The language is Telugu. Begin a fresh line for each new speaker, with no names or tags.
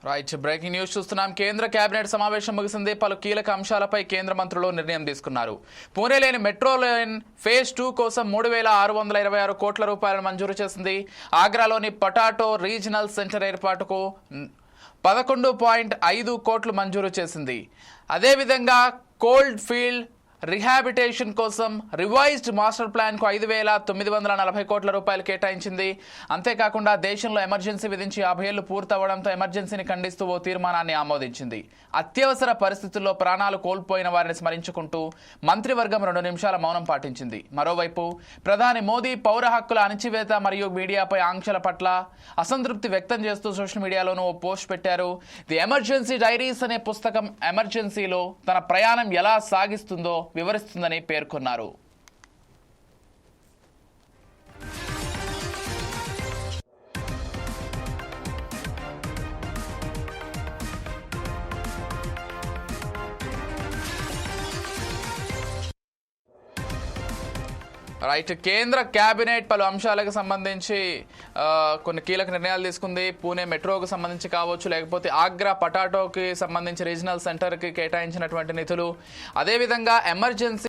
రైట్ బ్రేకింగ్ న్యూస్ చూస్తున్నాం. కేంద్ర కేబినెట్ సమావేశం ముగిసింది. పలు కీలక అంశాలపై కేంద్ర మంత్రులు నిర్ణయం తీసుకున్నారు. పూణేలోని మెట్రో లైన్ ఫేజ్ 2 కోసం 3,626 కోట్ల రూపాయలను మంజూరు చేసింది. ఆగ్రాలోని పొటాటో రీజనల్ సెంటర్ ఏర్పాటుకు 11.5 కోట్లు మంజూరు చేసింది. అదేవిధంగా కోల్డ్ ఫీల్డ్ రిహాబిటేషన్ కోసం రివైజ్డ్ మాస్టర్ ప్లాన్కు 5,940 కోట్ల రూపాయలు కేటాయించింది. అంతేకాకుండా దేశంలో ఎమర్జెన్సీ విధించి 50 ఏళ్లు పూర్తవడంతో ఎమర్జెన్సీని ఖండిస్తూ ఓ తీర్మానాన్ని ఆమోదించింది. అత్యవసర పరిస్థితుల్లో ప్రాణాలు కోల్పోయిన వారిని స్మరించుకుంటూ మంత్రివర్గం 2 నిమిషాల మౌనం పాటించింది. మరోవైపు ప్రధాని మోదీ పౌర హక్కుల అణచివేత మరియు మీడియాపై ఆంక్షల పట్ల అసంతృప్తి వ్యక్తం చేస్తూ సోషల్ మీడియాలోనూ ఓ పోస్ట్ పెట్టారు. ది ఎమర్జెన్సీ డైరీస్ అనే పుస్తకం ఎమర్జెన్సీలో తన ప్రయాణం ఎలా సాగిస్తుందో వివరిస్తుందని పేర్కొన్నారు. రైట్, కేంద్ర కేబినెట్ పలు అంశాలకు సంబంధించి కొన్ని కీలక నిర్ణయాలు తీసుకుంది. పూణే మెట్రోకు సంబంధించి కావచ్చు, లేకపోతే ఆగ్రా పొటాటోకి సంబంధించి రీజనల్ సెంటర్కి కేటాయించినటువంటి నిధులు, అదేవిధంగా ఎమర్జెన్సీ